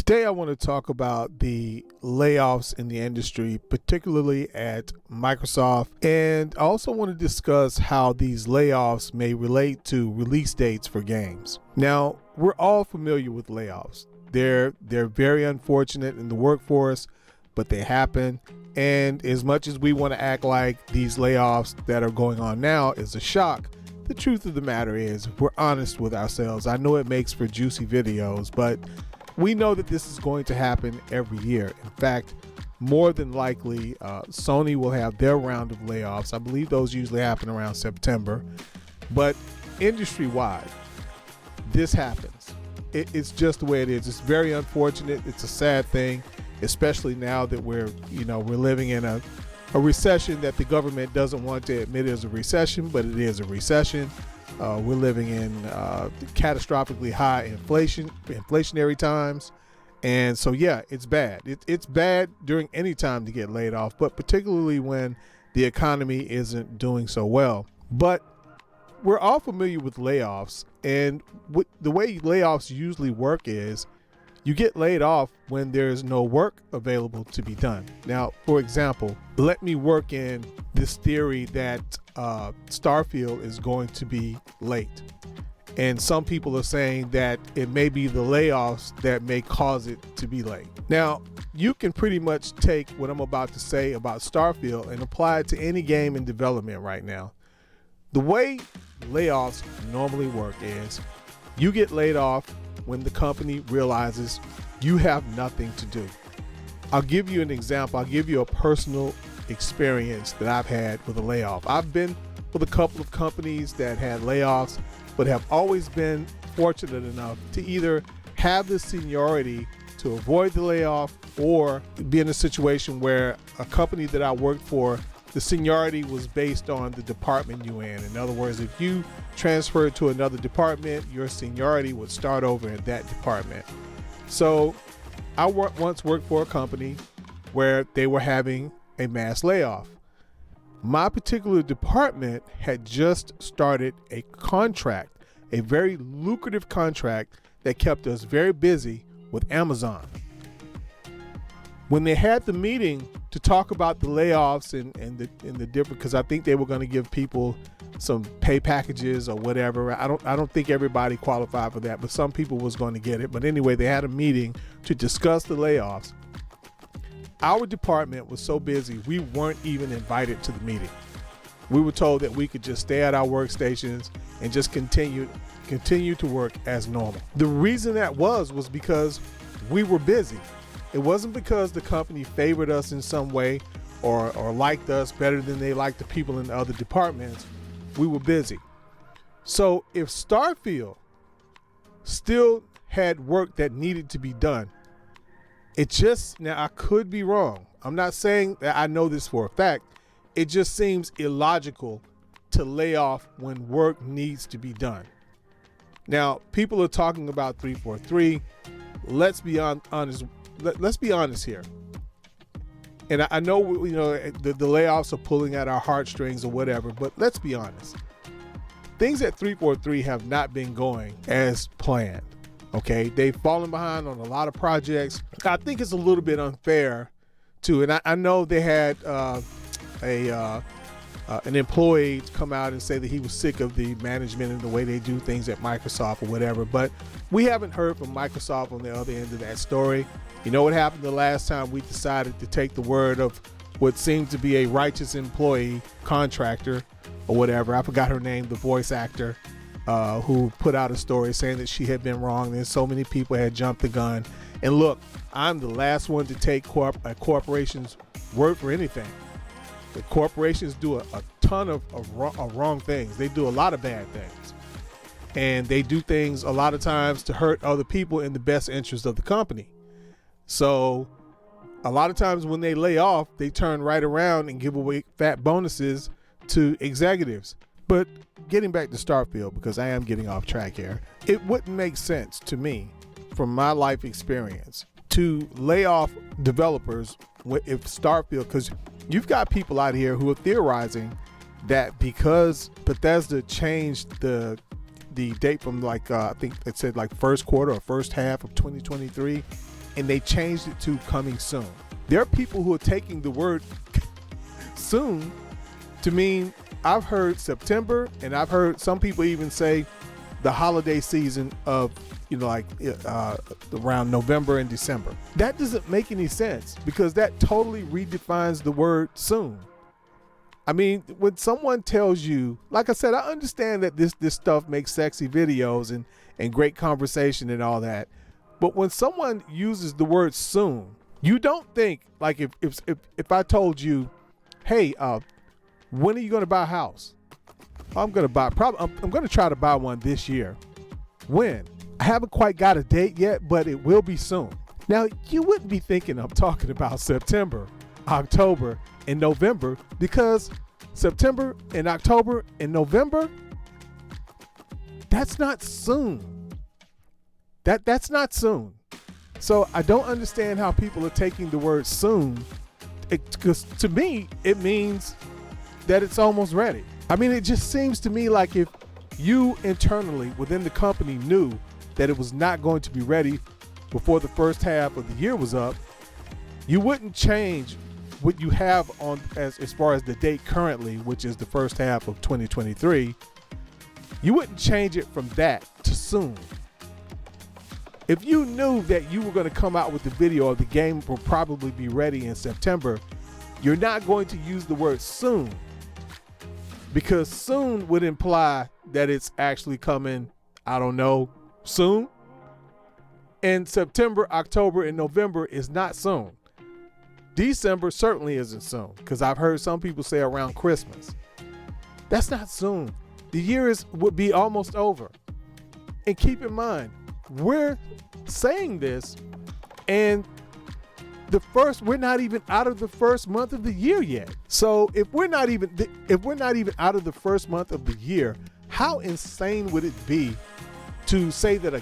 Today, I want to talk about the layoffs in the industry, particularly at Microsoft, and I also want to discuss how these layoffs may relate to release dates for games. Now, we're all familiar with layoffs. They're very unfortunate in the workforce, but they happen. And as much as we want to act like these layoffs that are going on now is a shock, the truth of the matter is, if we're honest with ourselves, I know it makes for juicy videos, but we know that this is going to happen every year. In fact, more than likely, Sony will have their round of layoffs. I believe those usually happen around September. But industry-wide, this happens. It's just the way it is. It's very unfortunate. It's a sad thing, especially now that we're living in a recession that the government doesn't want to admit is a recession, but it is a recession. We're living in catastrophically high inflationary times. And so, yeah, it's bad. It's bad during any time to get laid off, but particularly when the economy isn't doing so well. But we're all familiar with layoffs. And the way layoffs usually work is you get laid off when there's no work available to be done. Now, for example, let me work in this theory that Starfield is going to be late. And some people are saying that it may be the layoffs that may cause it to be late. Now, you can pretty much take what I'm about to say about Starfield and apply it to any game in development right now. The way layoffs normally work is you get laid off when the company realizes you have nothing to do. I'll give you an example. I'll give you a personal experience that I've had with a layoff. I've been with a couple of companies that had layoffs, but have always been fortunate enough to either have the seniority to avoid the layoff or be in a situation where a company that I worked for, the seniority was based on the department you in. In other words, if you transferred to another department, your seniority would start over in that department. So I once worked for a company where they were having a mass layoff. My particular department had just started a contract, a very lucrative contract that kept us very busy with Amazon. When they had the meeting to talk about the layoffs and the different, because I think they were going to give people some pay packages or whatever. I don't think everybody qualified for that, but some people was going to get it. But anyway, they had a meeting to discuss the layoffs. Our department was so busy, we weren't even invited to the meeting. We were told that we could just stay at our workstations and just continue to work as normal. The reason that was because we were busy. It wasn't because the company favored us in some way or liked us better than they liked the people in the other departments. We were busy. So if Starfield still had work that needed to be done, now I could be wrong. I'm not saying that I know this for a fact. It just seems illogical to lay off when work needs to be done. Now, people are talking about 343. Let's be honest. Let's be honest here. And I know, the layoffs are pulling at our heartstrings or whatever, but let's be honest. Things at 343 have not been going as planned. Okay, they've fallen behind on a lot of projects. I think it's a little bit unfair too. And I know they had an employee come out and say that he was sick of the management and the way they do things at Microsoft or whatever. But we haven't heard from Microsoft on the other end of that story. You know what happened the last time we decided to take the word of what seemed to be a righteous employee, contractor or whatever. I forgot her name, the voice actor. Who put out a story saying that she had been wrong and so many people had jumped the gun. And look, I'm the last one to take a corporation's word for anything. The corporations do a ton of wrong things. They do a lot of bad things. And they do things a lot of times to hurt other people in the best interest of the company. So a lot of times when they lay off, they turn right around and give away fat bonuses to executives. But getting back to Starfield, because I am getting off track here, it wouldn't make sense to me, from my life experience, to lay off developers if Starfield, because you've got people out here who are theorizing that because Bethesda changed the date from I think it said first quarter or first half of 2023 and they changed it to coming soon. There are people who are taking the word soon to mean, I've heard September, and I've heard some people even say the holiday season of, around November and December. That doesn't make any sense, because that totally redefines the word soon. I mean, when someone tells you, like I said, I understand that this stuff makes sexy videos and great conversation and all that. But when someone uses the word soon, you don't think, like, if I told you, hey, when are you going to buy a house? I'm going to try to buy one this year. When? I haven't quite got a date yet, but it will be soon. Now, you wouldn't be thinking I'm talking about September, October, and November, because September and October and November, that's not soon. That's not soon. So I don't understand how people are taking the word soon, because to me, it means that it's almost ready. I mean, it just seems to me like if you internally within the company knew that it was not going to be ready before the first half of the year was up, you wouldn't change what you have on as far as the date currently, which is the first half of 2023. You wouldn't change it from that to soon. If you knew that you were going to come out with the video of the game will probably be ready in September, you're not going to use the word soon, because soon would imply that it's actually coming, I don't know, soon. And September, October, and November is not soon. December certainly isn't soon, because I've heard some people say around Christmas. That's not soon. The year would be almost over. And keep in mind, we're saying this, and we're not even out of the first month of the year yet. So if we're not even out of the first month of the year, how insane would it be to say that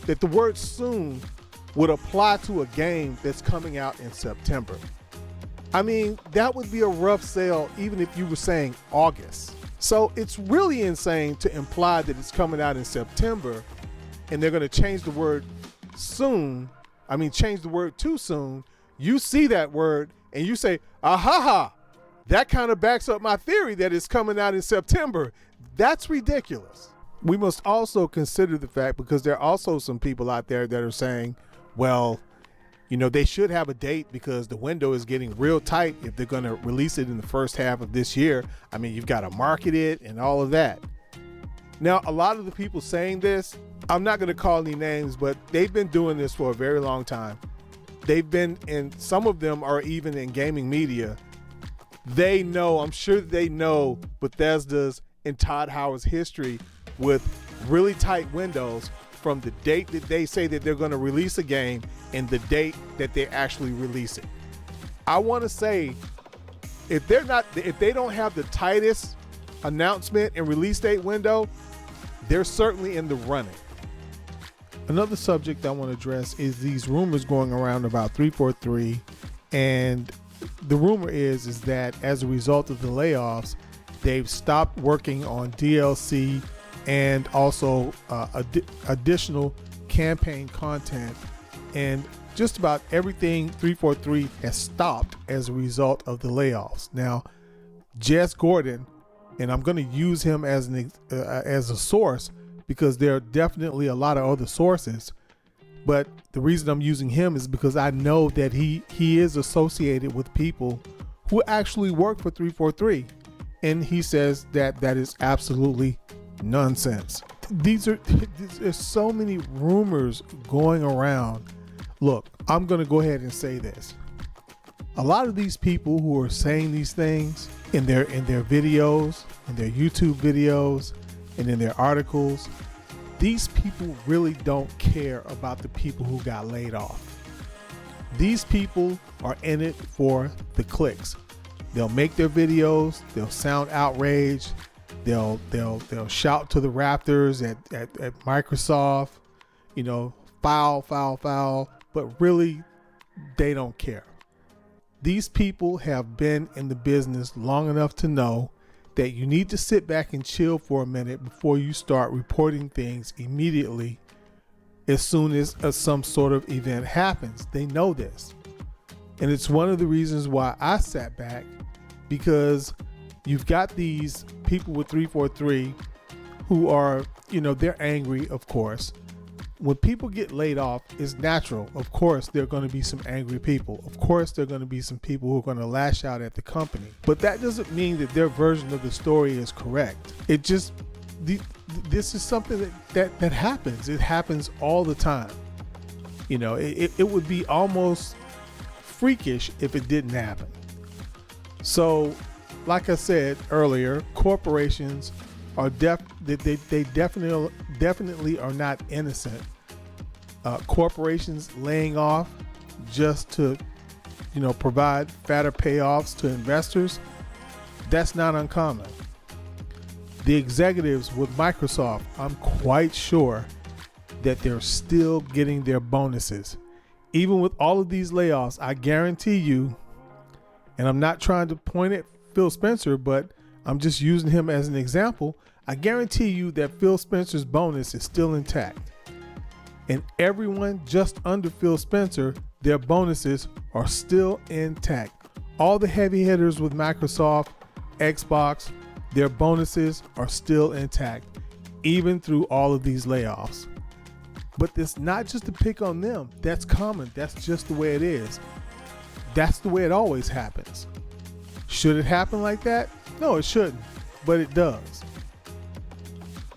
that the word soon would apply to a game that's coming out in September? I mean, that would be a rough sell even if you were saying August. So it's really insane to imply that it's coming out in September and they're going to change the word soon. I mean, change the word to soon. You see that word and you say, aha, that kind of backs up my theory that it's coming out in September. That's ridiculous. We must also consider the fact, because there are also some people out there that are saying, well, they should have a date because the window is getting real tight if they're going to release it in the first half of this year. I mean, you've got to market it and all of that. Now, a lot of the people saying this, I'm not going to call any names, but they've been doing this for a very long time. Some of them are even in gaming media. I'm sure they know Bethesda's and Todd Howard's history with really tight windows from the date that they say that they're going to release a game and the date that they actually release it. I want to say, if they don't have the tightest announcement and release date window, they're certainly in the running. Another subject I want to address is these rumors going around about 343, and the rumor is that as a result of the layoffs, they've stopped working on DLC and also additional campaign content, and just about everything 343 has stopped as a result of the layoffs. Now, Jez Corden, and I'm going to use him as a source because there are definitely a lot of other sources, but the reason I'm using him is because I know that he is associated with people who actually work for 343, and he says that is absolutely nonsense. There's so many rumors going around. Look, I'm going to go ahead and say this. A lot of these people who are saying these things in their videos, in their YouTube videos, and in their articles, these people really don't care about the people who got laid off. These people are in it for the clicks. They'll make their videos, they'll sound outraged, they'll shout to the rafters at Microsoft, foul, but really they don't care. These people have been in the business long enough to know that you need to sit back and chill for a minute before you start reporting things immediately as soon as some sort of event happens. They know this. And it's one of the reasons why I sat back, because you've got these people with 343 who are, they're angry, of course. When people get laid off, it's natural. Of course, there are going to be some angry people. Of course, there are going to be some people who are going to lash out at the company. But that doesn't mean that their version of the story is correct. It just, this is something that happens. It happens all the time. It would be almost freakish if it didn't happen. So, like I said earlier, corporations are they definitely are not innocent. Corporations laying off just to, provide fatter payoffs to investors, that's not uncommon. The executives with Microsoft, I'm quite sure that they're still getting their bonuses. Even with all of these layoffs, I guarantee you, and I'm not trying to point at Phil Spencer, but I'm just using him as an example. I guarantee you that Phil Spencer's bonus is still intact. And everyone just under Phil Spencer, their bonuses are still intact. All the heavy hitters with Microsoft, Xbox, their bonuses are still intact, even through all of these layoffs. But it's not just to pick on them. That's common. That's just the way it is. That's the way it always happens. Should it happen like that? No, it shouldn't, but it does.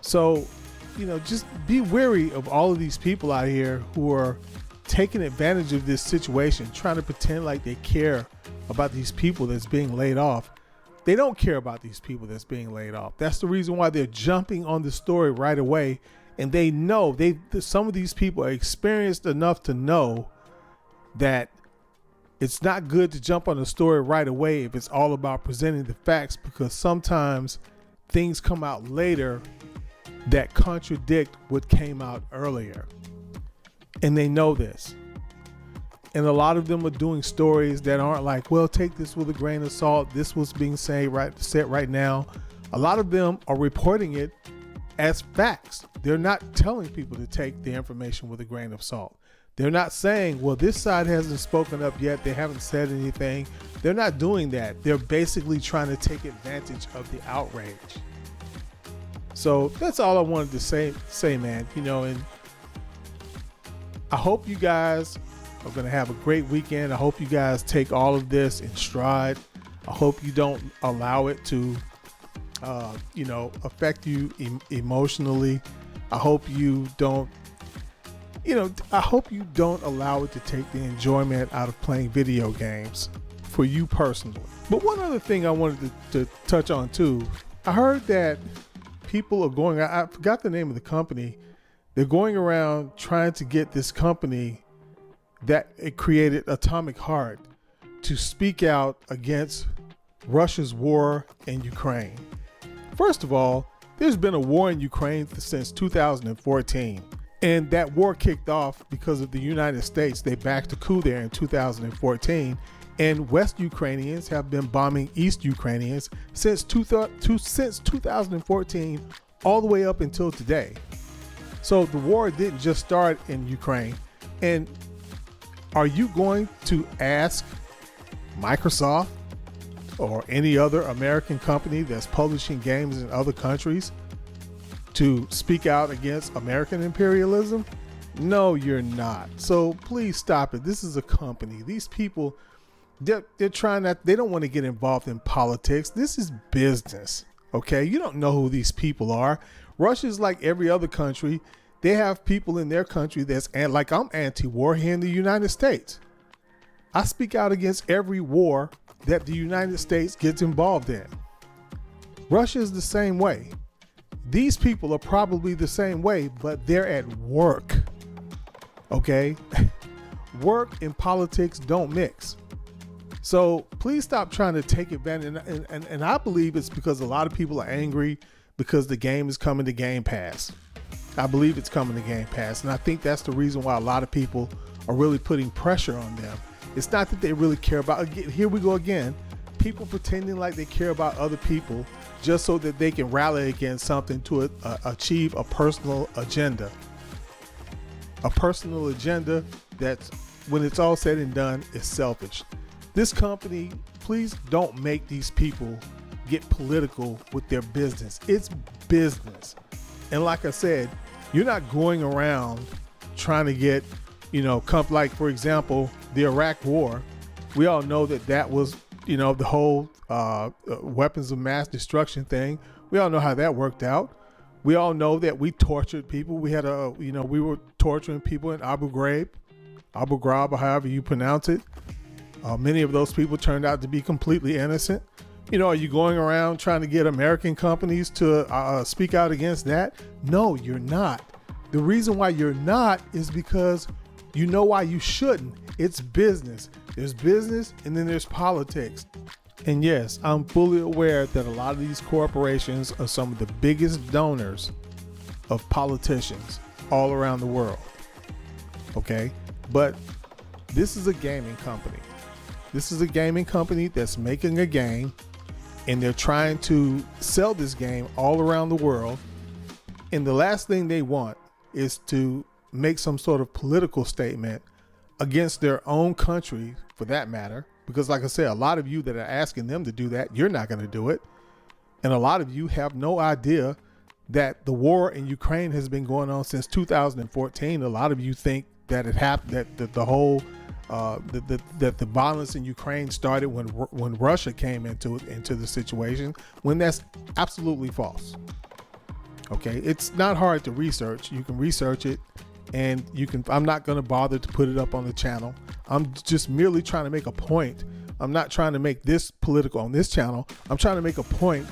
So, just be wary of all of these people out here who are taking advantage of this situation, trying to pretend like they care about these people that's being laid off. They don't care about these people that's being laid off. That's the reason why they're jumping on the story right away. And they know some of these people are experienced enough to know that it's not good to jump on the story right away if it's all about presenting the facts, because sometimes things come out later that contradict what came out earlier. And they know this. And a lot of them are doing stories that aren't like, well, take this with a grain of salt. This was being said right now. A lot of them are reporting it as facts. They're not telling people to take the information with a grain of salt. They're not saying, well, this side hasn't spoken up yet. They haven't said anything. They're not doing that. They're basically trying to take advantage of the outrage. So that's all I wanted to say, man. And I hope you guys are going to have a great weekend. I hope you guys take all of this in stride. I hope you don't allow it to affect you emotionally. I hope you don't allow it to take the enjoyment out of playing video games for you personally. But one other thing I wanted to touch on too, I heard that people are going, I forgot the name of the company. They're going around trying to get this company that it created, Atomic Heart, to speak out against Russia's war in Ukraine. First of all, there's been a war in Ukraine since 2014. And that war kicked off because of the United States. They backed a coup there in 2014. And West Ukrainians have been bombing East Ukrainians since 2014 all the way up until today. So the war didn't just start in Ukraine. And are you going to ask Microsoft or any other American company that's publishing games in other countries to speak out against American imperialism? No, you're not. So please stop it. This is a company. These people, they're trying not, they don't want to get involved in politics. This is business. Okay. You don't know who these people are. Russia's like every other country. They have people in their country like I'm anti-war here in the United States. I speak out against every war that the United States gets involved in. Russia is the same way. These people are probably the same way, but they're at work. Okay? Work and politics don't mix. So please stop trying to take advantage. And I believe it's because a lot of people are angry because the game is coming to Game Pass. I believe it's coming to Game Pass. And I think that's the reason why a lot of people are really putting pressure on them. It's not that they really care about, here we go again, people pretending like they care about other people just so that they can rally against something to achieve a personal agenda. a personal agenda that's, when it's all said and done, is selfish. This company, please don't make these people get political with their business. It's business. And like I said, you're not going around trying to get, like, for example, the Iraq War. We all know that was, the whole weapons of mass destruction thing. We all know how that worked out. We all know that we tortured people. We had we were torturing people in Abu Ghraib, or however you pronounce it. Many of those people turned out to be completely innocent. Are you going around trying to get American companies to speak out against that? No, you're not. The reason why you're not is because you know why you shouldn't. It's business. There's business and then there's politics. And yes, I'm fully aware that a lot of these corporations are some of the biggest donors of politicians all around the world. Okay? But this is a gaming company. This is a gaming company that's making a game, and they're trying to sell this game all around the world. And the last thing they want is to make some sort of political statement against their own country, for that matter. Because like I said, a lot of you that are asking them to do that, you're not going to do it. And a lot of you have no idea that the war in Ukraine has been going on since 2014. A lot of you think that it happened, that the whole that the violence in Ukraine started when Russia came into the situation, when that's absolutely false. Okay, it's not hard to research. You can research it, and I'm not going to bother to put it up on the channel. I'm just merely trying to make a point. I'm not trying to make this political on this channel. I'm trying to make a point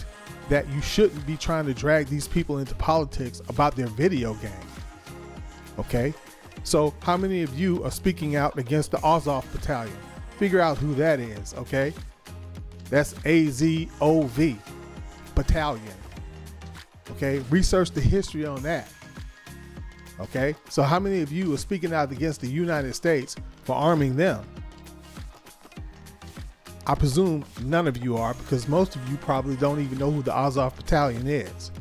that you shouldn't be trying to drag these people into politics about their video game. Okay? So how many of you are speaking out against the Azov Battalion? Figure out who that is, okay? That's AZOV Battalion. Okay? Research the history on that. Okay? So how many of you are speaking out against the United States for arming them? I presume none of you are, because most of you probably don't even know who the Azov Battalion is.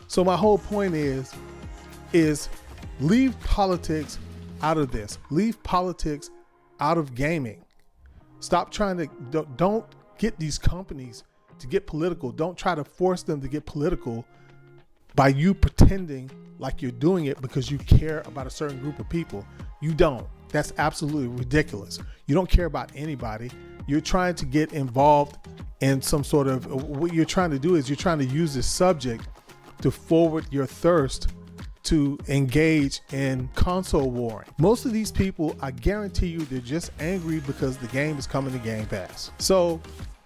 So my whole point is leave politics out of this. Leave politics out of gaming. Stop trying to, don't get these companies to get political. Don't try to force them to get political by you pretending like you're doing it because you care about a certain group of people. You don't. That's absolutely ridiculous. You don't care about anybody. You're trying to get involved in some sort of, what you're trying to do is you're trying to use this subject to forward your thirst to engage in console warring. Most of these people, I guarantee you, they're just angry because the game is coming to Game Pass. So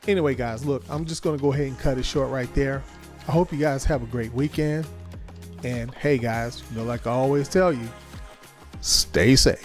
anyway, guys, look, I'm just going to go ahead and cut it short right there. I hope you guys have a great weekend. And hey guys, like I always tell you, stay safe.